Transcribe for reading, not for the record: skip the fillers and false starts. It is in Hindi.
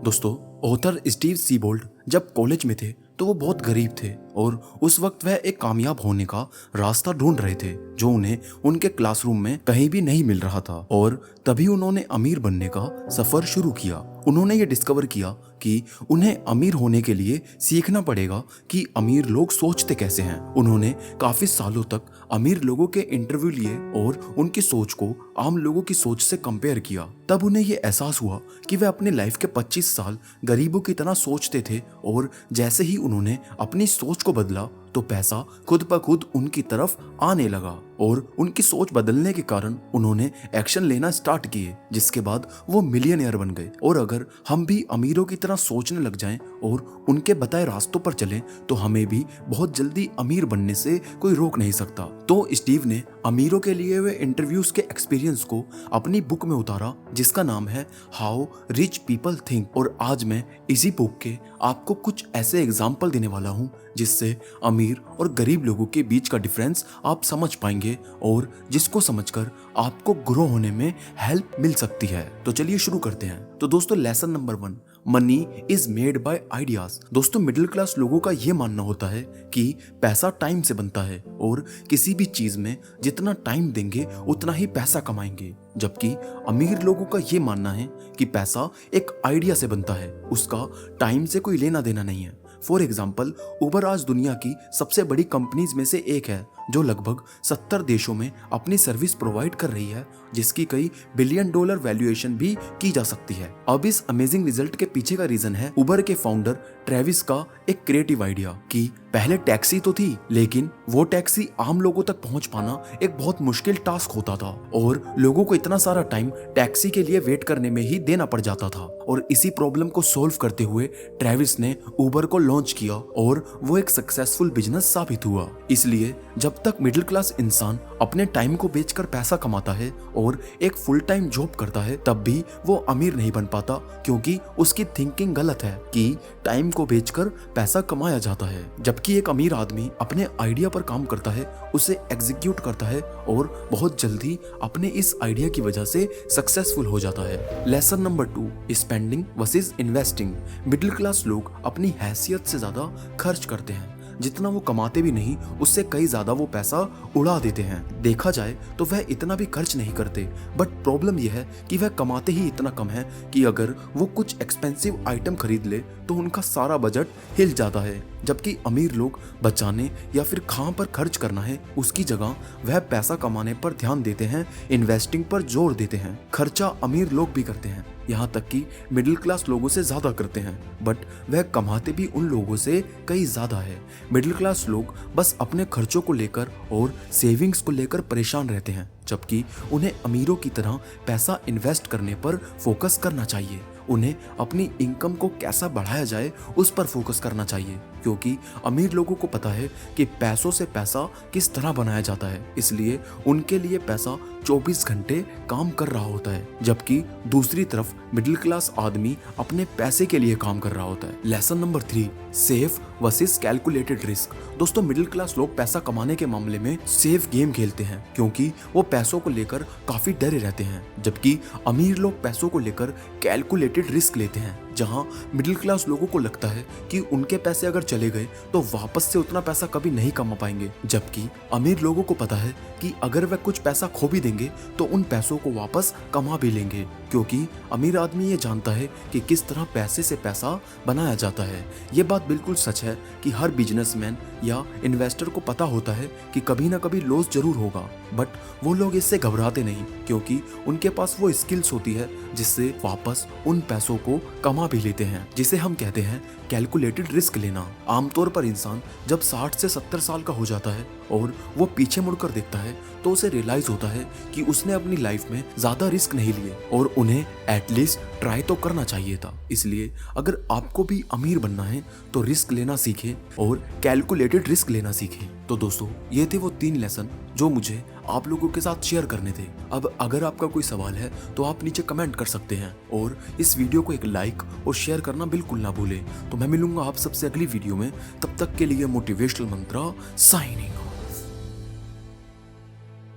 दोस्तों, ऑथर स्टीव सीबोल्ड जब कॉलेज में थे तो वो बहुत गरीब थे और उस वक्त वह एक कामयाब होने का रास्ता ढूंढ रहे थे जो उन्हें उनके क्लासरूम में कहीं भी नहीं मिल रहा था। और तभी उन्होंने अमीर बनने का सफर शुरू किया। उन्होंने ये डिस्कवर किया कि उन्हें अमीर होने के लिए सीखना पड़ेगा कि अमीर लोग सोचते कैसे हैं। उन्होंने काफी सालों तक अमीर लोगों के इंटरव्यू लिए और उनकी सोच को आम लोगों की सोच से कंपेयर किया। तब उन्हें ये एहसास हुआ कि वे अपनी लाइफ के 25 साल गरीबों की तरह सोचते थे और जैसे ही उन्होंने अपनी सोच को बदला तो पैसा खुद ब खुद उनकी तरफ आने लगा। और उनकी सोच बदलने के कारण उन्होंने एक्शन लेना स्टार्ट किए, जिसके बाद वो मिलियनेयर बन गए। और अगर हम भी अमीरों की तरह सोचने लग जाएं और उनके बताए रास्तों पर चलें तो हमें भी बहुत जल्दी अमीर बनने से कोई रोक नहीं सकता। तो स्टीव ने अमीरों के लिए हुए इंटरव्यूज के एक्सपीरियंस को अपनी बुक में उतारा, जिसका नाम है हाउ रिच पीपल थिंक। और आज मैं इसी बुक के आपको कुछ ऐसे एग्जाम्पल देने वाला हूँ जिससे अमीर और गरीब लोगों के बीच का डिफरेंस आप समझ पाएंगे और जिसको समझकर आपको ग्रो होने में हेल्प मिल सकती है। तो चलिए शुरू करते हैं। तो दोस्तों, lesson number 1, money is made by ideas. दोस्तों, मिडिल क्लास लोगों का यह मानना होता है कि पैसा टाइम से बनता है और किसी भी चीज में जितना टाइम देंगे उतना ही पैसा कमाएंगे, जबकि अमीर लोगों का यह मानना है कि पैसा एक आइडिया से बनता है, उसका टाइम से कोई लेना देना नहीं है। फॉर एग्जाम्पल, उबर आज दुनिया की सबसे बड़ी कंपनीज में से एक है जो लगभग 70 देशों में अपनी सर्विस प्रोवाइड कर रही है, जिसकी कई बिलियन डॉलर वैल्यूएशन भी की जा सकती है। अब इस अमेजिंग रिजल्ट के पीछे का रीजन है उबर के फाउंडर ट्रेविस का एक क्रिएटिव आइडिया कि पहले टैक्सी तो थी, लेकिन वो टैक्सी आम लोगों तक पहुंच पाना एक बहुत मुश्किल टास्क होता था और लोगों को इतना सारा टाइम टैक्सी के लिए वेट करने में ही देना पड़ जाता था। और इसी प्रॉब्लम को सॉल्व करते हुए ट्रेविस ने उबर को लॉन्च किया और वो एक सक्सेसफुल बिजनेस साबित हुआ। इसलिए जब तक मिडिल क्लास इंसान अपने टाइम को बेचकर पैसा कमाता है और एक फुल टाइम जॉब करता है, तब भी वो अमीर नहीं बन पाता, क्योंकि उसकी थिंकिंग गलत है कि टाइम को बेचकर पैसा कमाया जाता है। जबकि एक अमीर आदमी अपने आइडिया पर काम करता है, उसे एग्जीक्यूट करता है और बहुत जल्दी अपने इस आइडिया की वजह से सक्सेसफुल हो जाता है। Lesson number 2, spending versus investing. Middle class लोग अपनी हैसियत से ज्यादा खर्च करते हैं। जितना वो कमाते भी नहीं, उससे कई ज्यादा वो पैसा उड़ा देते हैं। देखा जाए तो वह इतना भी खर्च नहीं करते, बट प्रॉब्लम यह है कि वह कमाते ही इतना कम है कि अगर वो कुछ एक्सपेंसिव आइटम खरीद ले तो उनका सारा बजट हिल जाता है। जबकि अमीर लोग बचाने या फिर कहाँ पर खर्च करना है उसकी जगह वह पैसा कमाने पर ध्यान देते हैं, इन्वेस्टिंग पर जोर देते हैं। खर्चा अमीर लोग भी करते हैं, यहाँ तक कि मिडिल क्लास लोगों से ज्यादा करते हैं, बट वह कमाते भी उन लोगों से कई ज्यादा है। मिडिल क्लास लोग बस अपने खर्चों को लेकर और सेविंग्स को लेकर परेशान रहते हैं, जबकि उन्हें अमीरों की तरह पैसा इन्वेस्ट करने पर फोकस करना चाहिए। उन्हें अपनी इनकम को कैसा बढ़ाया जाए उस पर फोकस करना चाहिए, क्योंकि अमीर लोगों को पता है कि पैसों से पैसा किस तरह बनाया जाता है, इसलिए उनके लिए पैसा 24 घंटे काम कर रहा होता है, जबकि दूसरी तरफ मिडिल क्लास आदमी अपने पैसे के लिए काम कर रहा होता है। Lesson number 3, safe versus calculated risk. दोस्तों, मिडिल क्लास लोग पैसा कमाने के मामले में सेफ गेम खेलते हैं, क्योंकि वो पैसों को लेकर काफी डरे रहते हैं, जबकि अमीर लोग पैसों को लेकर कैलकुलेटेड रिस्क लेते हैं। जहां मिडिल क्लास लोगों को लगता है कि उनके पैसे अगर चले गए तो वापस से उतना पैसा कभी नहीं कमा पाएंगे, जबकि अमीर लोगों को पता है कि अगर वह कुछ पैसा खो भी देंगे तो उन पैसों को वापस कमा भी लेंगे, क्योंकि अमीर आदमी ये जानता है कि किस तरह पैसे से पैसा बनाया जाता है। ये बात बिल्कुल सच है कि हर बिजनेसमैन या इन्वेस्टर को पता होता है कि कभी ना कभी लॉस जरूर होगा, बट वो लोग इससे घबराते नहीं, क्योंकि उनके पास वो स्किल्स होती है जिससे वापस उन पैसों को कमा भी लेते हैं, जिसे हम कहते हैं कैलकुलेटेड रिस्क लेना। आमतौर पर इंसान जब 60 से 70 साल का हो जाता है और वो पीछे मुड़कर देखता है तो उसे रियलाइज होता है कि उसने अपनी लाइफ में ज्यादा रिस्क नहीं लिए और उन्हें एटलीस्ट ट्राई तो करना चाहिए था। इसलिए अगर आपको भी अमीर बनना है तो रिस्क लेना सीखें और कैलकुलेटेड रिस्क लेना सीखें। तो दोस्तों, ये थे वो 3 लेसन जो मुझे आप लोगों के साथ शेयर करने थे। अब अगर आपका कोई सवाल है तो आप नीचे कमेंट कर सकते हैं और इस वीडियो को एक लाइक और शेयर करना बिल्कुल ना भूलें। तो मैं मिलूंगा आप सबसे अगली वीडियो में, तब तक के लिए मोटिवेशनल मंत्रा साइनिंग ऑफ।